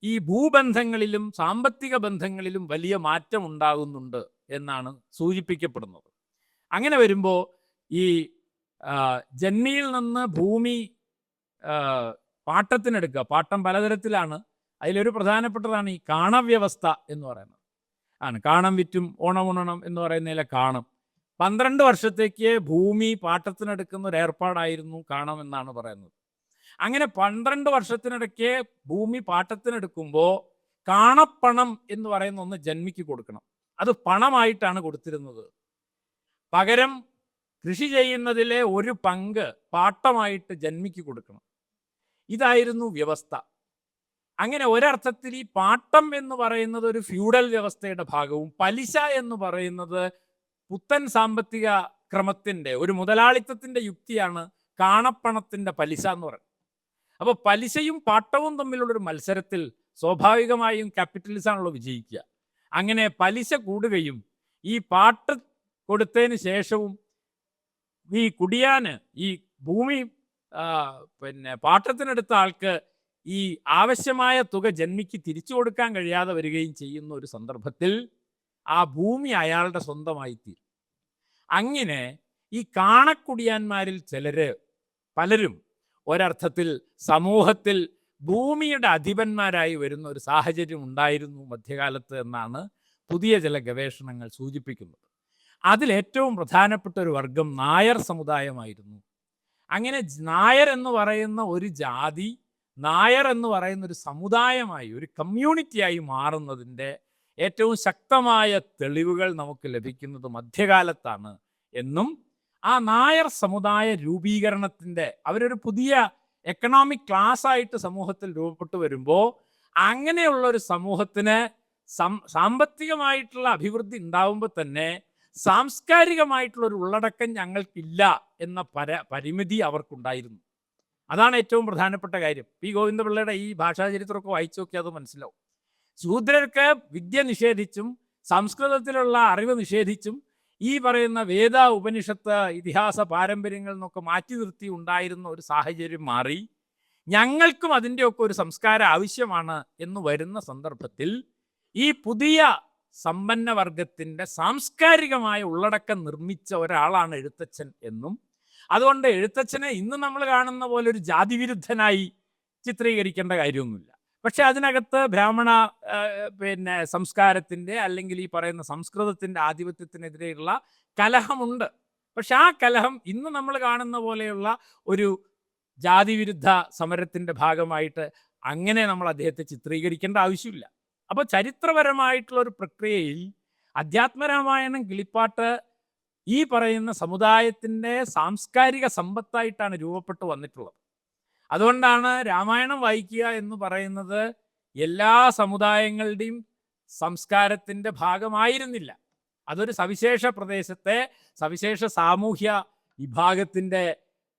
ഈ ഭൂബന്ധങ്ങളിലും സാമ്പത്തിക ബന്ധങ്ങളിലും വലിയ മാറ്റം ഉണ്ടാകുന്നുണ്ട് എന്നാണ് സൂചിപ്പിക്കപ്പെടുന്നത്. അങ്ങനെ വരുമ്പോൾ ഈ ജന്മിയിൽ നിന്ന് ഭൂമി പാട്ടത്തിനെടുക്കുക. പാട്ടം പലതരത്തിലാണ്. അതിലൊരു പ്രധാനപ്പെട്ടതാണ് ഈ കാണവ്യവസ്ഥ എന്ന് പറയുന്നത്. ആണ്. കാണം വിറ്റും ഓണമുണ്ണണം എന്ന് പറയുന്നതിലെ കാണം. 12 വർഷത്തേക്ക് ഭൂമി പാട്ടത്തിനെടുക്കുന്ന ഒരു ഏർപ്പാടായിരുന്നു കാണം എന്നാണ് പറയുന്നത്. അങ്ങനെ 12 വർഷത്തിനിടയ്ക്ക് ഭൂമി പാട്ടത്തിനെടുക്കുമ്പോൾ കാണപ്പണം എന്ന് പറയുന്ന ഒന്ന് ജന്മിക്ക് കൊടുക്കണം. അത് പണമായിട്ടാണ് കൊടുത്തിരുന്നത്. പകരം കൃഷി ചെയ്യുന്നതിലെ ഒരു പങ്ക് പാട്ടമായിട്ട് ജന്മിക്ക് കൊടുക്കണം. ഇതായിരുന്നു വ്യവസ്ഥ. അങ്ങനെ ഒരർത്ഥത്തിൽ ഈ പാട്ടം എന്ന് പറയുന്നത് ഒരു ഫ്യൂഡൽ വ്യവസ്ഥയുടെ ഭാഗവും പലിശ എന്ന് പറയുന്നത് പുത്തൻ സാമ്പത്തിക ക്രമത്തിൻ്റെ ഒരു മുതലാളിത്തത്തിൻ്റെ യുക്തിയാണ് കാണപ്പണത്തിൻ്റെ പലിശ എന്ന് പറയുന്നത്. അപ്പോൾ പലിശയും പാട്ടവും തമ്മിലുള്ളൊരു മത്സരത്തിൽ സ്വാഭാവികമായും ക്യാപിറ്റലിസമാണല്ലോ വിജയിക്കുക. അങ്ങനെ പലിശ കൂടുകയും ഈ പാട്ട് കൊടുത്തതിന് ശേഷവും ഈ കുടിയാന് ഈ ഭൂമി പാട്ടത്തിനെടുത്ത ആൾക്ക് ഈ ആവശ്യമായ തുക ജന്മിക്ക് തിരിച്ചു കൊടുക്കാൻ കഴിയാതെ വരികയും ചെയ്യുന്ന ഒരു സന്ദർഭത്തിൽ ആ ഭൂമി അയാളുടെ സ്വന്തമായി തീരും. അങ്ങനെ ഈ കാണക്കുടിയാന്മാരിൽ പലരും ഒരർത്ഥത്തിൽ സമൂഹത്തിൽ ഭൂമിയുടെ അധിപന്മാരായി വരുന്ന ഒരു സാഹചര്യം ഉണ്ടായിരുന്നു മധ്യകാലത്ത് എന്നാണ് പുതിയ ചില ഗവേഷണങ്ങൾ സൂചിപ്പിക്കുന്നത്. അതിലേറ്റവും പ്രധാനപ്പെട്ട ഒരു വർഗം നായർ സമുദായമായിരുന്നു. അങ്ങനെ നായർ എന്ന് പറയുന്ന ഒരു ജാതി, നായർ എന്ന് പറയുന്ന ഒരു സമുദായമായി, ഒരു കമ്മ്യൂണിറ്റിയായി മാറുന്നതിൻ്റെ ഏറ്റവും ശക്തമായ തെളിവുകൾ നമുക്ക് ലഭിക്കുന്നത് മധ്യകാലത്താണ് എന്നും ആ നായർ സമുദായ രൂപീകരണത്തിൻ്റെ അവരൊരു പുതിയ എക്കണോമിക് ക്ലാസ് ആയിട്ട് സമൂഹത്തിൽ രൂപപ്പെട്ടു വരുമ്പോൾ അങ്ങനെയുള്ള ഒരു സമൂഹത്തിന് സാമ്പത്തികമായിട്ടുള്ള അഭിവൃദ്ധി ഉണ്ടാവുമ്പോൾ തന്നെ സാംസ്കാരികമായിട്ടുള്ള ഒരു ഉള്ളടക്കം ഞങ്ങൾക്കില്ല എന്ന പരിമിതി അവർക്കുണ്ടായിരുന്നു. അതാണ് ഏറ്റവും പ്രധാനപ്പെട്ട കാര്യം. പി ഗോവിന്ദപിള്ളയുടെ ഈ ഭാഷാചരിത്രമൊക്കെ വായിച്ചു നോക്കിയാൽ അത് മനസ്സിലാവും. ശൂദ്രർക്ക് വിദ്യ നിഷേധിച്ചും സംസ്കൃതത്തിലുള്ള അറിവ് നിഷേധിച്ചും ഈ പറയുന്ന വേദ, ഉപനിഷത്ത്, ഇതിഹാസ പാരമ്പര്യങ്ങൾ എന്നൊക്കെ മാറ്റി നിർത്തി ഉണ്ടായിരുന്ന ഒരു സാഹചര്യം മാറി ഞങ്ങൾക്കും അതിൻ്റെയൊക്കെ ഒരു സംസ്കാരം ആവശ്യമാണ് എന്ന് വരുന്ന സന്ദർഭത്തിൽ ഈ പുതിയ സമ്പന്നവർഗത്തിൻ്റെ സാംസ്കാരികമായ ഉള്ളടക്കം നിർമ്മിച്ച ഒരാളാണ് എഴുത്തച്ഛൻ എന്നും അതുകൊണ്ട് എഴുത്തച്ഛനെ ഇന്ന് നമ്മൾ കാണുന്ന പോലെ ഒരു ജാതിവിരുദ്ധനായി ചിത്രീകരിക്കേണ്ട കാര്യമൊന്നുമില്ല. പക്ഷെ അതിനകത്ത് ബ്രാഹ്മണ സംസ്കാരത്തിൻ്റെ അല്ലെങ്കിൽ ഈ പറയുന്ന സംസ്കൃതത്തിൻ്റെ ആധിപത്യത്തിനെതിരെയുള്ള കലഹമുണ്ട്. പക്ഷെ ആ കലഹം ഇന്ന് നമ്മൾ കാണുന്ന പോലെയുള്ള ഒരു ജാതിവിരുദ്ധ സമരത്തിൻ്റെ ഭാഗമായിട്ട് അങ്ങനെ നമ്മൾ അദ്ദേഹത്തെ ചിത്രീകരിക്കേണ്ട ആവശ്യമില്ല. അപ്പോൾ ചരിത്രപരമായിട്ടുള്ള ഒരു പ്രക്രിയയിൽ അധ്യാത്മരാമായണം, കിളിപ്പാട്ട് ഈ പറയുന്ന സമുദായത്തിൻ്റെ സാംസ്കാരിക സമ്പത്തായിട്ടാണ് രൂപപ്പെട്ടു വന്നിട്ടുള്ളത്. അതുകൊണ്ടാണ് രാമായണം വായിക്കുക എന്ന് പറയുന്നത് എല്ലാ സമുദായങ്ങളുടെയും സംസ്കാരത്തിൻ്റെ ഭാഗമായിരുന്നില്ല. അതൊരു സവിശേഷ പ്രദേശത്തെ സവിശേഷ സാമൂഹ്യ വിഭാഗത്തിൻ്റെ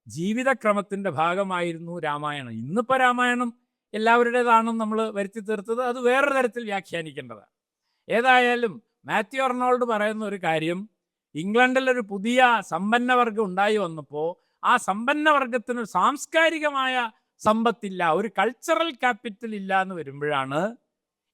ജീവിതക്രമത്തിൻ്റെ ഭാഗമായിരുന്നു രാമായണം. ഇന്നിപ്പോൾ രാമായണം എല്ലാവരുടേതാണെന്ന് നമ്മൾ വരുത്തി തീർത്തത് അത് വേറൊരു തരത്തിൽ വ്യാഖ്യാനിക്കേണ്ടതാണ്. ഏതായാലും മാത്യു അർണോൾഡ് പറയുന്ന ഒരു കാര്യം, ഇംഗ്ലണ്ടിലൊരു പുതിയ സമ്പന്നവർഗം ഉണ്ടായി വന്നപ്പോൾ ആ സമ്പന്നവർഗത്തിന് സാംസ്കാരികമായ സമ്പത്തില്ല, ഒരു കൾച്ചറൽ ക്യാപിറ്റൽ ഇല്ല എന്ന് വരുമ്പോഴാണ്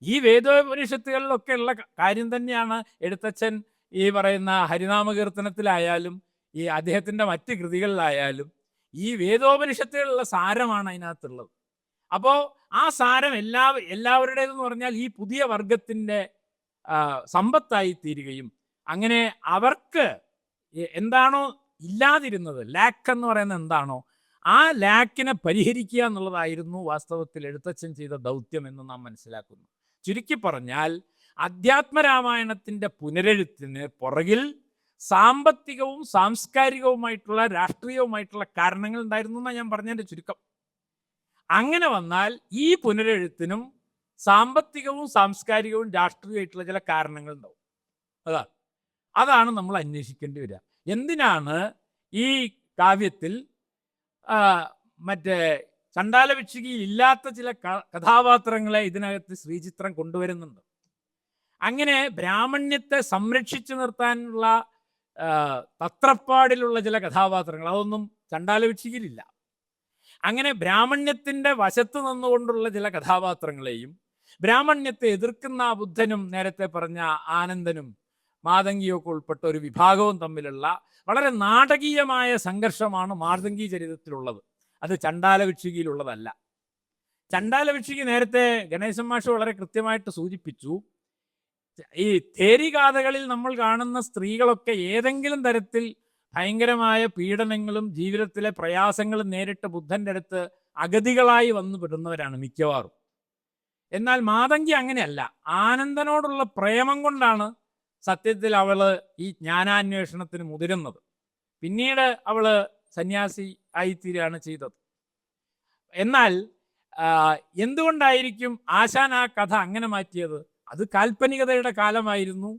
ഈ വേദോപനിഷത്തുകളിലൊക്കെ ഉള്ള കാര്യം തന്നെയാണ് എഴുത്തച്ഛൻ ഈ പറയുന്ന ഹരിനാമകീർത്തനത്തിലായാലും ഈ അദ്ദേഹത്തിൻ്റെ മറ്റ് കൃതികളിലായാലും ഈ വേദോപനിഷത്തുകളിലുള്ള സാരമാണ് അതിനകത്തുള്ളത്. അപ്പോൾ ആ സാരം എല്ലാവരുടേതെന്ന് പറഞ്ഞാൽ ഈ പുതിയ വർഗത്തിൻ്റെ സമ്പത്തായി തീരുകയും അങ്ങനെ അവർക്ക് എന്താണോ ഇല്ലാതിരുന്നത്, ലാക്ക് എന്ന് പറയുന്നത് എന്താണോ ആ ലാക്കിനെ പരിഹരിക്കുക എന്നുള്ളതായിരുന്നു വാസ്തവത്തിൽ എഴുത്തച്ഛൻ ചെയ്ത ദൗത്യം എന്ന് നാം മനസ്സിലാക്കുന്നു. ചുരുക്കി പറഞ്ഞാൽ അധ്യാത്മരാമായണത്തിൻ്റെ പുനരെഴുത്തിന് പുറകിൽ സാമ്പത്തികവും സാംസ്കാരികവുമായിട്ടുള്ള രാഷ്ട്രീയവുമായിട്ടുള്ള കാരണങ്ങൾ ഉണ്ടായിരുന്നു എന്നാണ് ഞാൻ പറഞ്ഞതിൻ്റെ ചുരുക്കം. അങ്ങനെ വന്നാൽ ഈ പുനരെഴുത്തിനും സാമ്പത്തികവും സാംസ്കാരികവും രാഷ്ട്രീയമായിട്ടുള്ള ചില കാരണങ്ങൾ ഉണ്ടാവും. അതാണ് നമ്മൾ അന്വേഷിക്കേണ്ടി വരിക. എന്തിനാണ് ഈ കാവ്യത്തിൽ മറ്റേ ചണ്ഡാലഭിക്ഷുകിയിൽ ഇല്ലാത്ത ചില കഥാപാത്രങ്ങളെ ഇതിനകത്ത് ശ്രീചിത്രം കൊണ്ടുവരുന്നുണ്ട്. അങ്ങനെ ബ്രാഹ്മണ്യത്തെ സംരക്ഷിച്ചു നിർത്താനുള്ള തത്രപ്പാടിലുള്ള ചില കഥാപാത്രങ്ങൾ അതൊന്നും ചണ്ഡാലഭിക്ഷുകിയിലില്ല. അങ്ങനെ ബ്രാഹ്മണ്യത്തിൻ്റെ വശത്ത് നിന്നുകൊണ്ടുള്ള ചില കഥാപാത്രങ്ങളെയും ബ്രാഹ്മണ്യത്തെ എതിർക്കുന്ന ബുദ്ധനും നേരത്തെ പറഞ്ഞ ആനന്ദനും മാതങ്കിയൊക്കെ ഉൾപ്പെട്ട ഒരു വിഭാഗവും തമ്മിലുള്ള വളരെ നാടകീയമായ സംഘർഷമാണ് മാതങ്കി ചരിതത്തിലുള്ളത്. അത് ചണ്ഡാലഭിക്ഷുകിയിലുള്ളതല്ല. ചണ്ഡാലഭിക്ഷുകി നേരത്തെ ഗണേശൻ മാഷ് വളരെ കൃത്യമായിട്ട് സൂചിപ്പിച്ചു. ഈ തേരിഗാഥകളിൽ നമ്മൾ കാണുന്ന സ്ത്രീകളൊക്കെ ഏതെങ്കിലും തരത്തിൽ ഭയങ്കരമായ പീഡനങ്ങളും ജീവിതത്തിലെ പ്രയാസങ്ങളും നേരിട്ട് ബുദ്ധൻ്റെ അടുത്ത് അഗതികളായി വന്നു പെടുന്നവരാണ് മിക്കവാറും. എന്നാൽ മാതങ്കി അങ്ങനെയല്ല. ആനന്ദനോടുള്ള പ്രേമം കൊണ്ടാണ് സത്യത്തിൽ അവള് ഈ ജ്ഞാനാന്വേഷണത്തിന് മുതിരുന്നത്. പിന്നീട് അവള് സന്യാസി ആയിത്തീരുകയാണ് ചെയ്തത്. എന്നാൽ എന്തുകൊണ്ടായിരിക്കും ആശാൻ ആ കഥ അങ്ങനെ മാറ്റിയത്? അത് കാൽപ്പനികതയുടെ കാലമായിരുന്നു.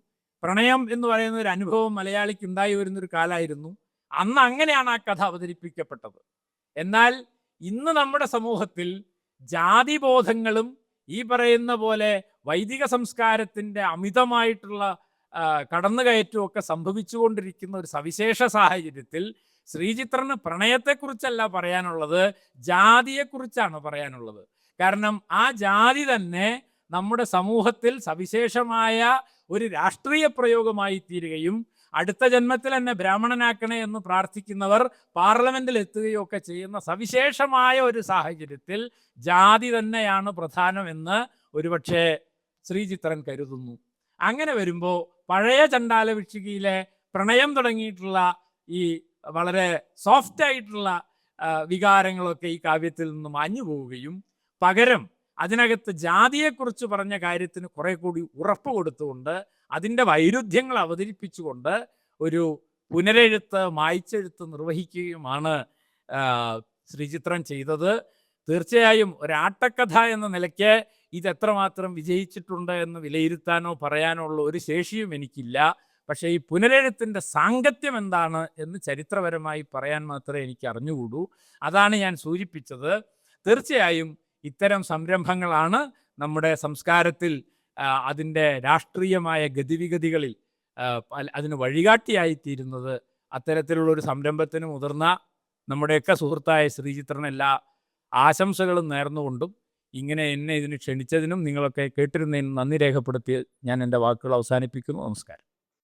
പ്രണയം എന്ന് പറയുന്ന ഒരു അനുഭവം മലയാളിക്ക് ഉണ്ടായി വരുന്നൊരു കാലമായിരുന്നു. അന്ന് അങ്ങനെയാണ് ആ കഥ അവതരിപ്പിക്കപ്പെട്ടത്. എന്നാൽ ഇന്ന് നമ്മുടെ സമൂഹത്തിൽ ജാതിബോധങ്ങളും ഈ പറയുന്ന പോലെ വൈദിക സംസ്കാരത്തിൻ്റെ അമിതമായിട്ടുള്ള കടന്നുകയറ്റവും ഒക്കെ സംഭവിച്ചുകൊണ്ടിരിക്കുന്ന ഒരു സവിശേഷ സാഹചര്യത്തിൽ ശ്രീചിത്രന് പ്രണയത്തെക്കുറിച്ചല്ല പറയാനുള്ളത്, ജാതിയെക്കുറിച്ചാണ് പറയാനുള്ളത്. കാരണം ആ ജാതി തന്നെ നമ്മുടെ സമൂഹത്തിൽ സവിശേഷമായ ഒരു രാഷ്ട്രീയ പ്രയോഗമായി തീരുകയും അടുത്ത ജന്മത്തിൽ എന്നെ ബ്രാഹ്മണനാക്കണേ എന്ന് പ്രാർത്ഥിക്കുന്നവർ പാർലമെന്റിൽ എത്തുകയും ഒക്കെ ചെയ്യുന്ന സവിശേഷമായ ഒരു സാഹചര്യത്തിൽ ജാതി തന്നെയാണ് പ്രധാനമെന്ന് ഒരുപക്ഷെ ശ്രീചിത്രൻ കരുതുന്നു. അങ്ങനെ വരുമ്പോൾ പഴയ ചണ്ടാല ഭിക്ഷുകിയിലെ പ്രണയം തുടങ്ങിയിട്ടുള്ള ഈ വളരെ സോഫ്റ്റ് ആയിട്ടുള്ള വികാരങ്ങളൊക്കെ ഈ കാവ്യത്തിൽ നിന്ന് മാഞ്ഞു പോവുകയും പകരം അതിനകത്ത് ജാതിയെക്കുറിച്ച് പറഞ്ഞ കാര്യത്തിന് കുറെ കൂടി ഉറപ്പ് കൊടുത്തുകൊണ്ട് അതിൻ്റെ വൈരുദ്ധ്യങ്ങൾ അവതരിപ്പിച്ചുകൊണ്ട് ഒരു പുനരെഴുത്ത്, മായ്ച്ചെഴുത്ത് നിർവഹിക്കുകയുമാണ് ശ്രീചിത്രൻ ചെയ്തത്. തീർച്ചയായും ഒരാട്ടക്കഥ എന്ന നിലയ്ക്ക് ഇത് എത്രമാത്രം വിജയിച്ചിട്ടുണ്ട് എന്ന് വിലയിരുത്താനോ പറയാനോ ഉള്ള ഒരു ശേഷിയും എനിക്കില്ല. പക്ഷേ ഈ പുനരെഴുത്തിൻ്റെ സാങ്കത്യം എന്താണ് എന്ന് ചരിത്രപരമായി പറയാൻ മാത്രമേ എനിക്ക് അറിഞ്ഞുകൂടൂ. അതാണ് ഞാൻ സൂചിപ്പിച്ചത്. തീർച്ചയായും ഇത്തരം സംരംഭങ്ങളാണ് നമ്മുടെ സംസ്കാരത്തിൽ അതിൻ്റെ രാഷ്ട്രീയമായ ഗതിവിഗതികളിൽ അതിന് വഴികാട്ടിയായിത്തീരുന്നത്. അത്തരത്തിലുള്ളൊരു സംരംഭത്തിന് മുതിർന്ന നമ്മുടെയൊക്കെ സുഹൃത്തായ ശ്രീചിത്രൻ എല്ലാ ആശംസകളും നേർന്നുകൊണ്ടും ഇങ്ങനെ എന്നെ ഇതിന് ക്ഷണിച്ചതിനും നിങ്ങളൊക്കെ കേട്ടിരുന്നതിനും നന്ദി രേഖപ്പെടുത്തി ഞാൻ എൻ്റെ വാക്കുകൾ അവസാനിപ്പിക്കുന്നു. നമസ്കാരം.